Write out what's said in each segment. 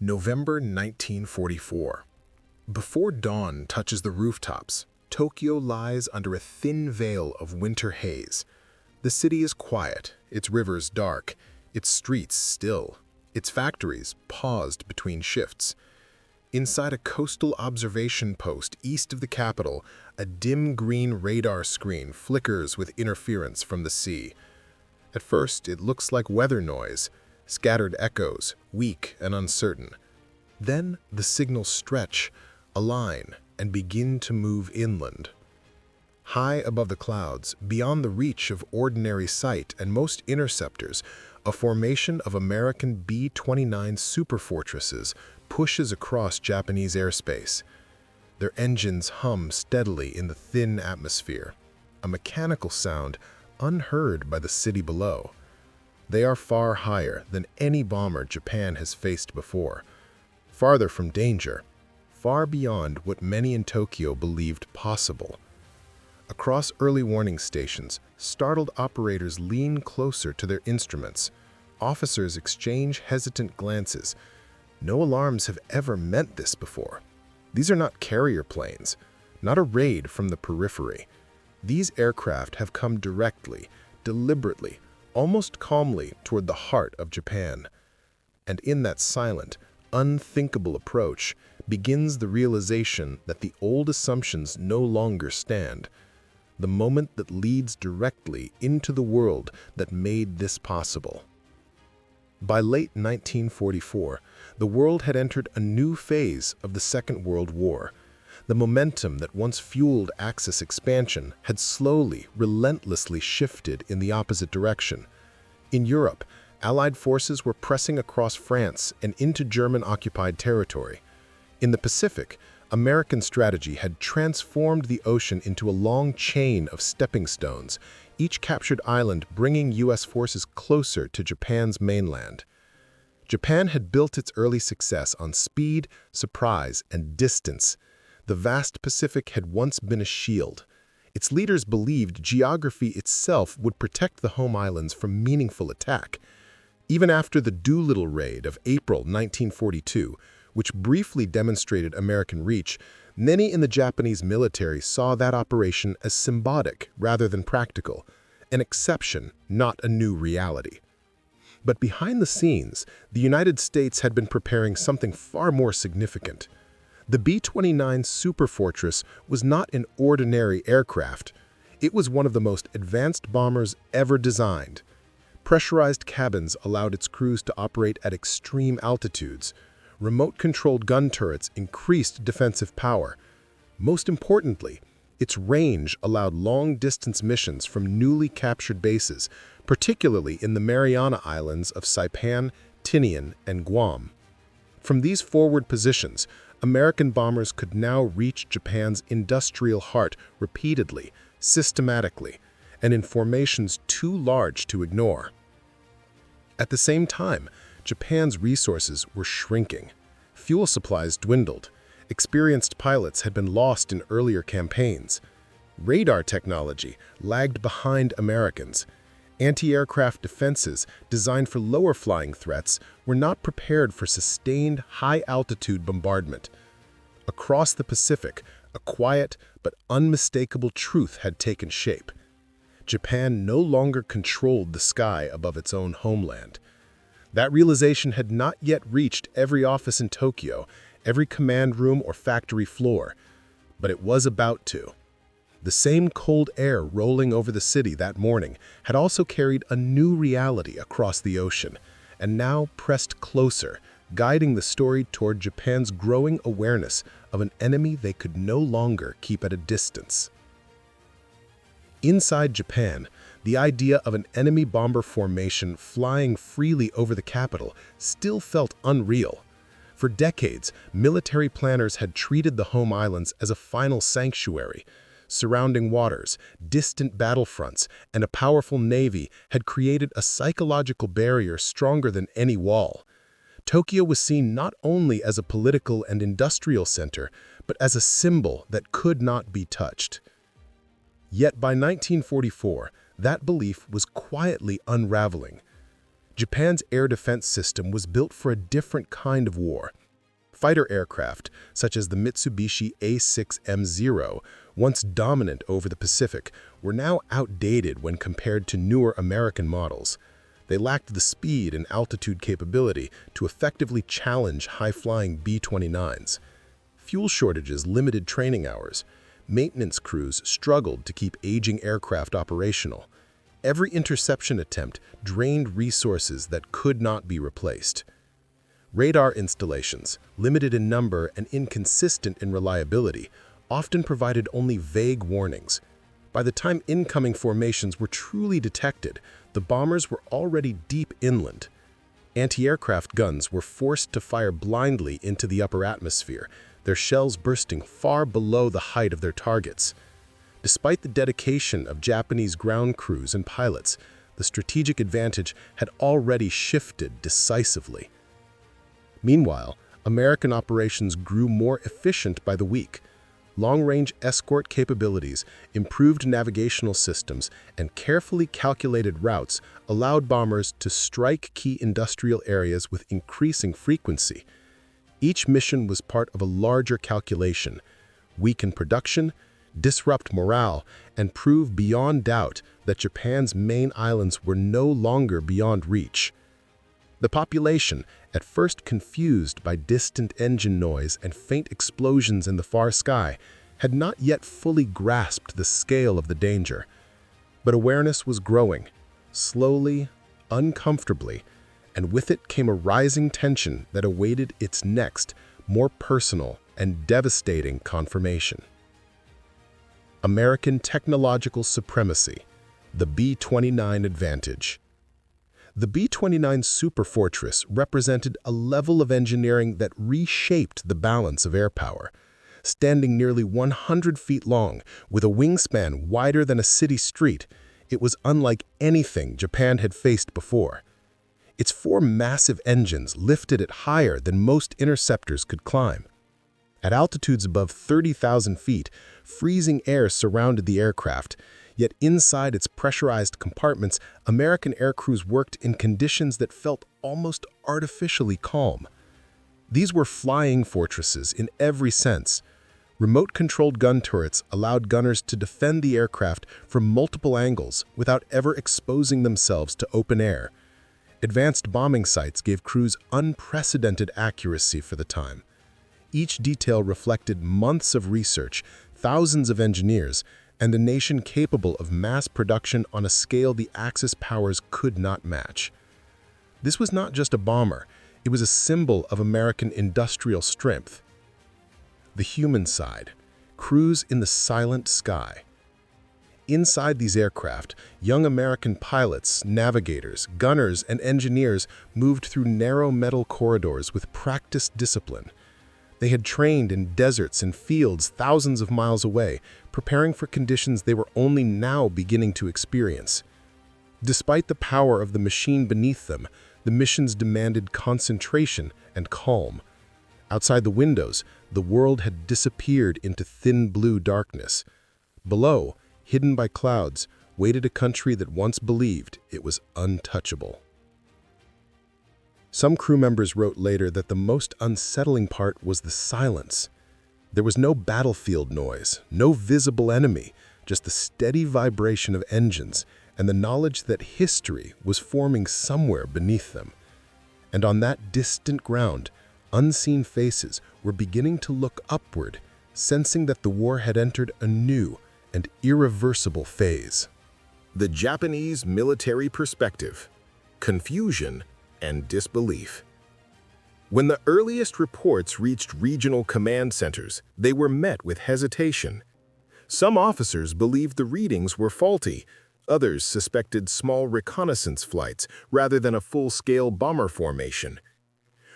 November 1944. Before dawn touches the rooftops, Tokyo lies under a thin veil of winter haze. The city is quiet, its rivers dark, its streets still, its factories paused between shifts. Inside a coastal observation post east of the capital, a dim green radar screen flickers with interference from the sea. At first, it looks like weather noise, scattered echoes, weak and uncertain. Then the signals stretch, align, and begin to move inland. High above the clouds, beyond the reach of ordinary sight and most interceptors, a formation of American B-29 Superfortresses pushes across Japanese airspace. Their engines hum steadily in the thin atmosphere, a mechanical sound unheard by the city below. They are far higher than any bomber Japan has faced before, farther from danger, far beyond what many in Tokyo believed possible. Across early warning stations, startled operators lean closer to their instruments. Officers exchange hesitant glances. No alarms have ever meant this before. These are not carrier planes, not a raid from the periphery. These aircraft have come directly, deliberately, almost calmly toward the heart of Japan. And in that silent, unthinkable approach begins the realization that the old assumptions no longer stand. The moment that leads directly into the world that made this possible. By late 1944, the world had entered a new phase of the Second World War. The momentum that once fueled Axis expansion had slowly, relentlessly shifted in the opposite direction. In Europe, Allied forces were pressing across France and into German-occupied territory. In the Pacific, American strategy had transformed the ocean into a long chain of stepping stones, each captured island bringing U.S. forces closer to Japan's mainland. Japan had built its early success on speed, surprise, and distance. The vast Pacific had once been a shield. Its leaders believed geography itself would protect the home islands from meaningful attack. Even after the Doolittle raid of April 1942, which briefly demonstrated American reach, many in the Japanese military saw that operation as symbolic rather than practical, an exception, not a new reality. But behind the scenes, the United States had been preparing something far more significant. The B-29 Superfortress was not an ordinary aircraft. It was one of the most advanced bombers ever designed. Pressurized cabins allowed its crews to operate at extreme altitudes. Remote-controlled gun turrets increased defensive power. Most importantly, its range allowed long-distance missions from newly captured bases, particularly in the Mariana Islands of Saipan, Tinian, and Guam. From these forward positions, American bombers could now reach Japan's industrial heart repeatedly, systematically, and in formations too large to ignore. At the same time, Japan's resources were shrinking. Fuel supplies dwindled. Experienced pilots had been lost in earlier campaigns. Radar technology lagged behind Americans. Anti-aircraft defenses designed for lower-flying threats were not prepared for sustained high-altitude bombardment. Across the Pacific, a quiet but unmistakable truth had taken shape. Japan no longer controlled the sky above its own homeland. That realization had not yet reached every office in Tokyo, every command room or factory floor, but it was about to. The same cold air rolling over the city that morning had also carried a new reality across the ocean, and now pressed closer, guiding the story toward Japan's growing awareness of an enemy they could no longer keep at a distance. Inside Japan, the idea of an enemy bomber formation flying freely over the capital still felt unreal. For decades, military planners had treated the home islands as a final sanctuary. Surrounding waters, distant battlefronts, and a powerful navy had created a psychological barrier stronger than any wall. Tokyo was seen not only as a political and industrial center, but as a symbol that could not be touched. Yet by 1944, that belief was quietly unraveling. Japan's air defense system was built for a different kind of war. Fighter aircraft, such as the Mitsubishi A6M0, once dominant over the Pacific, were now outdated when compared to newer American models. They lacked the speed and altitude capability to effectively challenge high-flying B-29s. Fuel shortages limited training hours. Maintenance crews struggled to keep aging aircraft operational. Every interception attempt drained resources that could not be replaced. Radar installations, limited in number and inconsistent in reliability, often provided only vague warnings. By the time incoming formations were truly detected, the bombers were already deep inland. Anti-aircraft guns were forced to fire blindly into the upper atmosphere, their shells bursting far below the height of their targets. Despite the dedication of Japanese ground crews and pilots, the strategic advantage had already shifted decisively. Meanwhile, American operations grew more efficient by the week. Long-range escort capabilities, improved navigational systems, and carefully calculated routes allowed bombers to strike key industrial areas with increasing frequency. Each mission was part of a larger calculation: weaken production, disrupt morale, and prove beyond doubt that Japan's main islands were no longer beyond reach. The population, at first confused by distant engine noise and faint explosions in the far sky, had not yet fully grasped the scale of the danger. But awareness was growing, slowly, uncomfortably, and with it came a rising tension that awaited its next, more personal and devastating confirmation. American technological supremacy, the B-29 advantage. The B-29 Superfortress represented a level of engineering that reshaped the balance of air power. Standing nearly 100 feet long, with a wingspan wider than a city street, it was unlike anything Japan had faced before. Its 4 massive engines lifted it higher than most interceptors could climb. At altitudes above 30,000 feet, freezing air surrounded the aircraft, yet inside its pressurized compartments, American aircrews worked in conditions that felt almost artificially calm. These were flying fortresses in every sense. Remote-controlled gun turrets allowed gunners to defend the aircraft from multiple angles without ever exposing themselves to open air. Advanced bombing sights gave crews unprecedented accuracy for the time. Each detail reflected months of research, thousands of engineers, and a nation capable of mass production on a scale the Axis powers could not match. This was not just a bomber, it was a symbol of American industrial strength. The human side, crews in the silent sky. Inside these aircraft, young American pilots, navigators, gunners, and engineers moved through narrow metal corridors with practiced discipline. They had trained in deserts and fields thousands of miles away, preparing for conditions they were only now beginning to experience. Despite the power of the machine beneath them, the missions demanded concentration and calm. Outside the windows, the world had disappeared into thin blue darkness. Below, hidden by clouds, waited a country that once believed it was untouchable. Some crew members wrote later that the most unsettling part was the silence. There was no battlefield noise, no visible enemy, just the steady vibration of engines and the knowledge that history was forming somewhere beneath them. And on that distant ground, unseen faces were beginning to look upward, sensing that the war had entered a new and irreversible phase. The Japanese military perspective, confusion, and disbelief. When the earliest reports reached regional command centers, they were met with hesitation. Some officers believed the readings were faulty. Others suspected small reconnaissance flights rather than a full-scale bomber formation.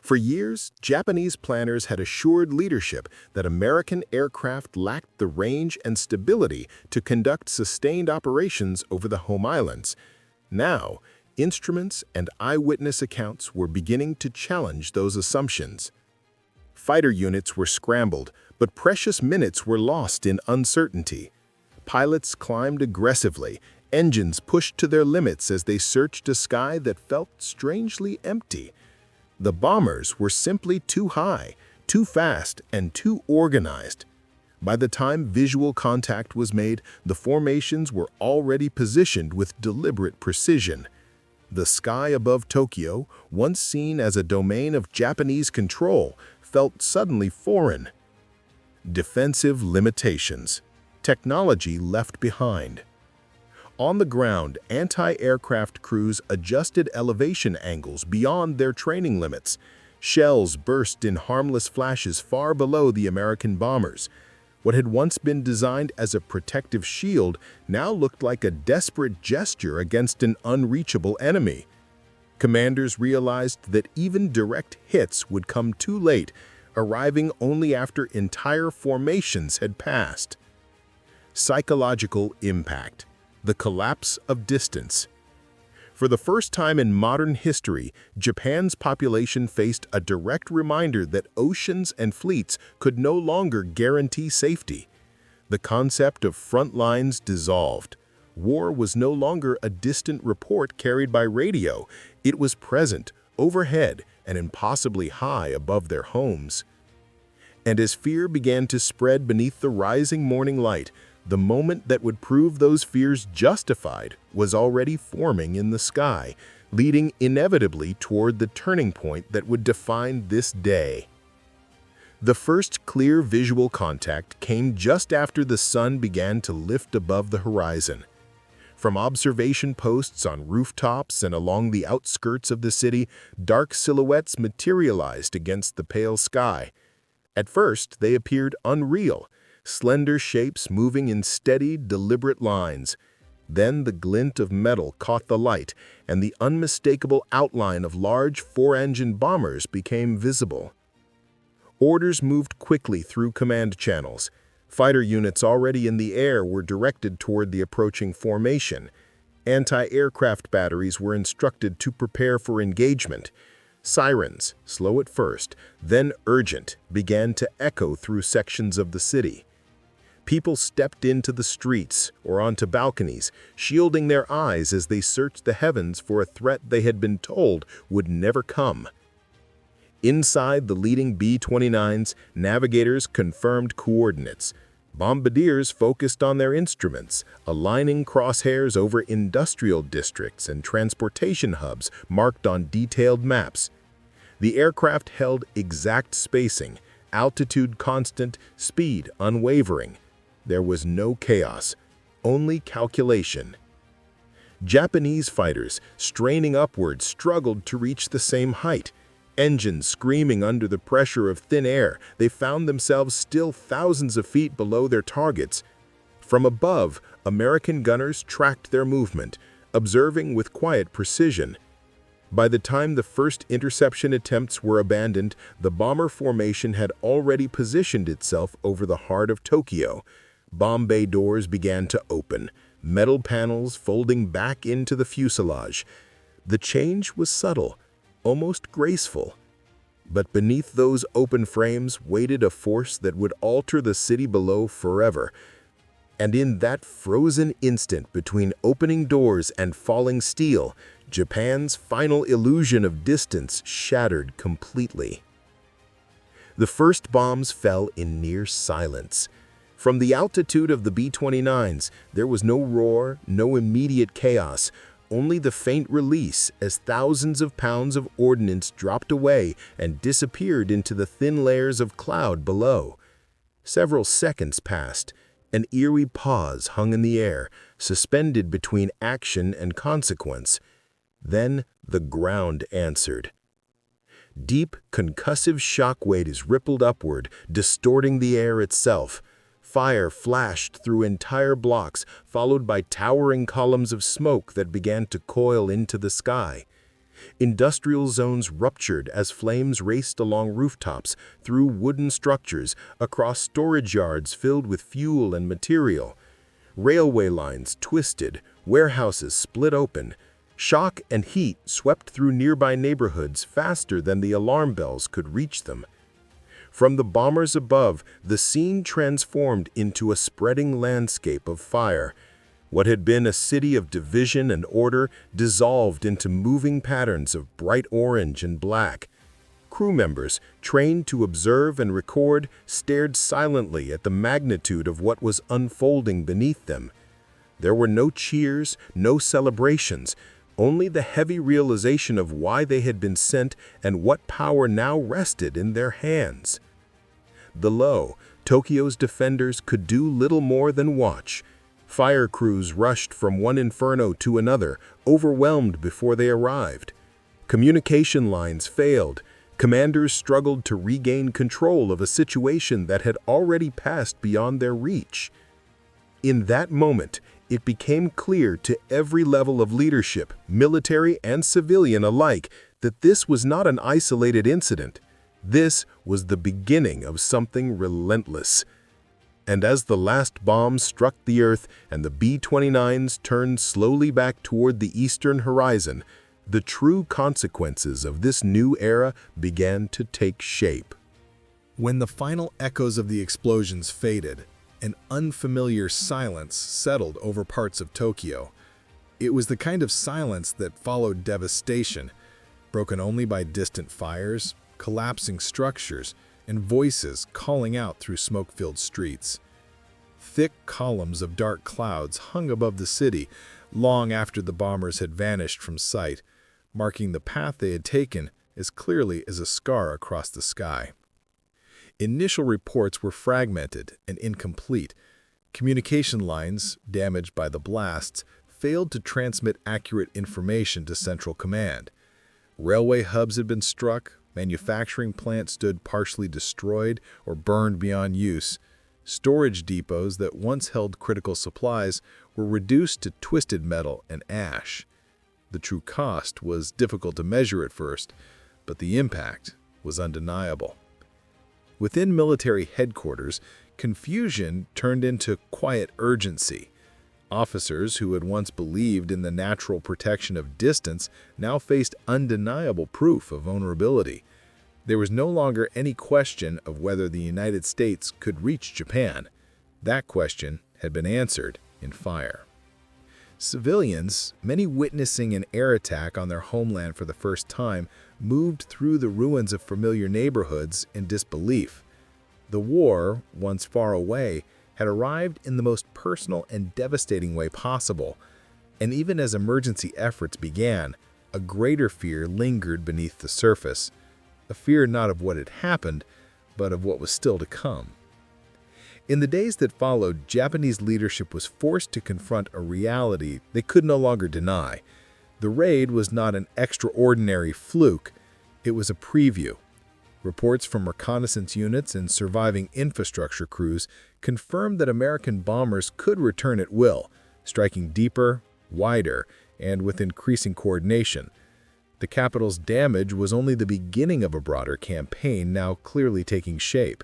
For years, Japanese planners had assured leadership that American aircraft lacked the range and stability to conduct sustained operations over the home islands. Now, instruments and eyewitness accounts were beginning to challenge those assumptions. Fighter units were scrambled, but precious minutes were lost in uncertainty. Pilots climbed aggressively, Engines pushed to their limits as they searched a sky that felt strangely empty. The bombers were simply too high, too fast, and too organized. By the time visual contact was made, the formations were already positioned with deliberate precision. The sky above Tokyo, once seen as a domain of Japanese control, felt suddenly foreign. Defensive limitations. Technology left behind. On the ground, anti-aircraft crews adjusted elevation angles beyond their training limits. Shells burst in harmless flashes far below the American bombers. What had once been designed as a protective shield now looked like a desperate gesture against an unreachable enemy. Commanders realized that even direct hits would come too late, arriving only after entire formations had passed. Psychological impact. The collapse of distance. For the first time in modern history, Japan's population faced a direct reminder that oceans and fleets could no longer guarantee safety. The concept of front lines dissolved. War was no longer a distant report carried by radio. It was present, overhead, and impossibly high above their homes. And as fear began to spread beneath the rising morning light, the moment that would prove those fears justified was already forming in the sky, leading inevitably toward the turning point that would define this day. The first clear visual contact came just after the sun began to lift above the horizon. From observation posts on rooftops and along the outskirts of the city, dark silhouettes materialized against the pale sky. At first, they appeared unreal, slender shapes moving in steady, deliberate lines. Then the glint of metal caught the light, and the unmistakable outline of large four-engine bombers became visible. Orders moved quickly through command channels. Fighter units already in the air were directed toward the approaching formation. Anti-aircraft batteries were instructed to prepare for engagement. Sirens, slow at first, then urgent, began to echo through sections of the city. People stepped into the streets or onto balconies, shielding their eyes as they searched the heavens for a threat they had been told would never come. Inside the leading B-29s, navigators confirmed coordinates. Bombardiers focused on their instruments, aligning crosshairs over industrial districts and transportation hubs marked on detailed maps. The aircraft held exact spacing, altitude constant, speed unwavering. There was no chaos, only calculation. Japanese fighters, straining upward, struggled to reach the same height. Engines screaming under the pressure of thin air, they found themselves still thousands of feet below their targets. From above, American gunners tracked their movement, observing with quiet precision. By the time the first interception attempts were abandoned, the bomber formation had already positioned itself over the heart of Tokyo. Bomb bay doors began to open, metal panels folding back into the fuselage. The change was subtle, almost graceful. But beneath those open frames waited a force that would alter the city below forever. And in that frozen instant between opening doors and falling steel, Japan's final illusion of distance shattered completely. The first bombs fell in near silence. From the altitude of the B-29s, there was no roar, no immediate chaos, only the faint release as thousands of pounds of ordnance dropped away and disappeared into the thin layers of cloud below. Several seconds passed. An eerie pause hung in the air, suspended between action and consequence. Then the ground answered. Deep, concussive shock waves rippled upward, distorting the air itself. Fire flashed through entire blocks, followed by towering columns of smoke that began to coil into the sky. Industrial zones ruptured as flames raced along rooftops, through wooden structures, across storage yards filled with fuel and material. Railway lines twisted, warehouses split open. Shock and heat swept through nearby neighborhoods faster than the alarm bells could reach them. From the bombers above, the scene transformed into a spreading landscape of fire. What had been a city of division and order dissolved into moving patterns of bright orange and black. Crew members, trained to observe and record, stared silently at the magnitude of what was unfolding beneath them. There were no cheers, no celebrations, only the heavy realization of why they had been sent and what power now rested in their hands. Below, Tokyo's defenders could do little more than watch. Fire crews rushed from one inferno to another, overwhelmed before they arrived. Communication lines failed. Commanders struggled to regain control of a situation that had already passed beyond their reach. In that moment, it became clear to every level of leadership, military and civilian alike, that this was not an isolated incident. This was the beginning of something relentless. And as the last bomb struck the earth and the B-29s turned slowly back toward the eastern horizon, the true consequences of this new era began to take shape. When the final echoes of the explosions faded, an unfamiliar silence settled over parts of Tokyo. It was the kind of silence that followed devastation, broken only by distant fires, collapsing structures, and voices calling out through smoke-filled streets. Thick columns of dark clouds hung above the city long after the bombers had vanished from sight, marking the path they had taken as clearly as a scar across the sky. Initial reports were fragmented and incomplete. Communication lines, damaged by the blasts, failed to transmit accurate information to Central Command. Railway hubs had been struck, manufacturing plants stood partially destroyed or burned beyond use. Storage depots that once held critical supplies were reduced to twisted metal and ash. The true cost was difficult to measure at first, but the impact was undeniable. Within military headquarters, confusion turned into quiet urgency. Officers who had once believed in the natural protection of distance now faced undeniable proof of vulnerability. There was no longer any question of whether the United States could reach Japan. That question had been answered in fire. Civilians, many witnessing an air attack on their homeland for the first time, moved through the ruins of familiar neighborhoods in disbelief. The war, once far away, had arrived in the most personal and devastating way possible. And even as emergency efforts began, a greater fear lingered beneath the surface. A fear not of what had happened, but of what was still to come. In the days that followed, Japanese leadership was forced to confront a reality they could no longer deny. The raid was not an extraordinary fluke, it was a preview. Reports from reconnaissance units and surviving infrastructure crews confirmed that American bombers could return at will, striking deeper, wider, and with increasing coordination. The capital's damage was only the beginning of a broader campaign now clearly taking shape.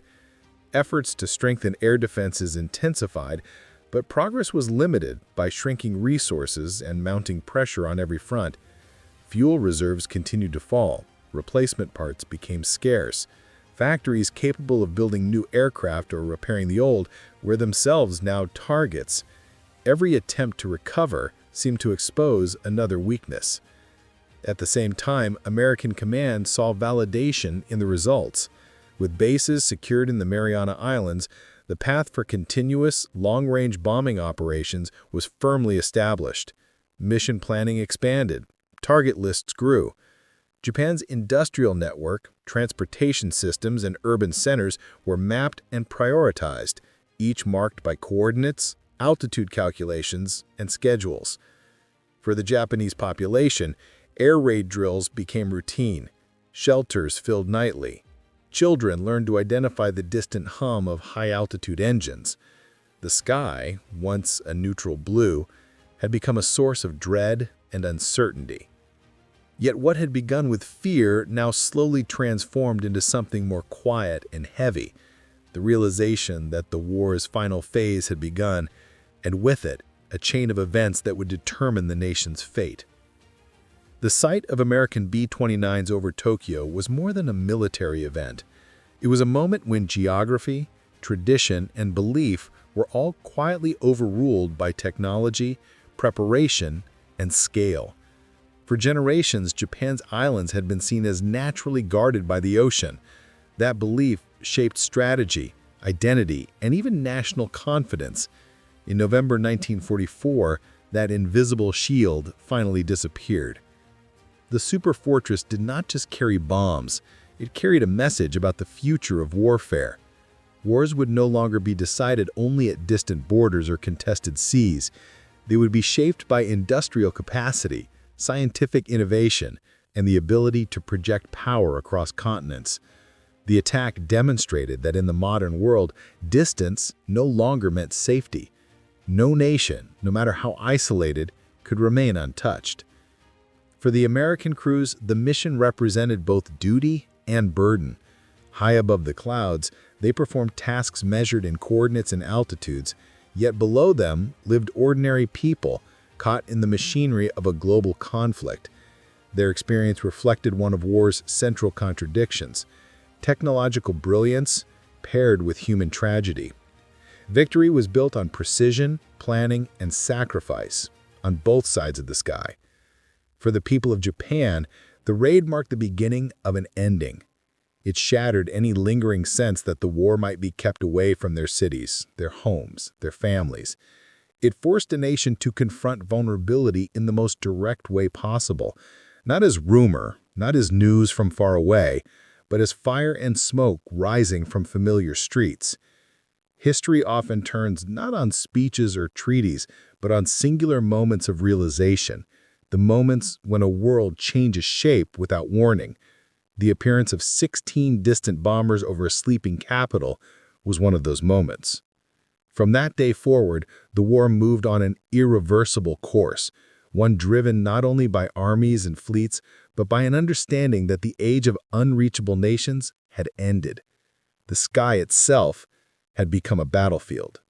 Efforts to strengthen air defenses intensified, but progress was limited by shrinking resources and mounting pressure on every front. Fuel reserves continued to fall. Replacement parts became scarce. Factories capable of building new aircraft or repairing the old were themselves now targets. Every attempt to recover seemed to expose another weakness. At the same time, American command saw validation in the results. With bases secured in the Mariana Islands, the path for continuous, long-range bombing operations was firmly established. Mission planning expanded. Target lists grew. Japan's industrial network, transportation systems, and urban centers were mapped and prioritized, each marked by coordinates, altitude calculations, and schedules. For the Japanese population, air raid drills became routine. Shelters filled nightly. Children learned to identify the distant hum of high-altitude engines. The sky, once a neutral blue, had become a source of dread and uncertainty. Yet what had begun with fear now slowly transformed into something more quiet and heavy, the realization that the war's final phase had begun, and with it, a chain of events that would determine the nation's fate. The sight of American B-29s over Tokyo was more than a military event. It was a moment when geography, tradition, and belief were all quietly overruled by technology, preparation, and scale. For generations, Japan's islands had been seen as naturally guarded by the ocean. That belief shaped strategy, identity, and even national confidence. In November 1944, that invisible shield finally disappeared. The Superfortress did not just carry bombs, it carried a message about the future of warfare. Wars would no longer be decided only at distant borders or contested seas. They would be shaped by industrial capacity, scientific innovation, and the ability to project power across continents. The attack demonstrated that in the modern world, distance no longer meant safety. No nation, no matter how isolated, could remain untouched. For the American crews, the mission represented both duty and burden. High above the clouds, they performed tasks measured in coordinates and altitudes, yet below them lived ordinary people, caught in the machinery of a global conflict. Their experience reflected one of war's central contradictions: technological brilliance paired with human tragedy. Victory was built on precision, planning, and sacrifice on both sides of the sky. For the people of Japan, the raid marked the beginning of an ending. It shattered any lingering sense that the war might be kept away from their cities, their homes, their families. It forced a nation to confront vulnerability in the most direct way possible, not as rumor, not as news from far away, but as fire and smoke rising from familiar streets. History often turns not on speeches or treaties, but on singular moments of realization, the moments when a world changes shape without warning. The appearance of 16 distant bombers over a sleeping capital was one of those moments. From that day forward, the war moved on an irreversible course, one driven not only by armies and fleets, but by an understanding that the age of unreachable nations had ended. The sky itself had become a battlefield.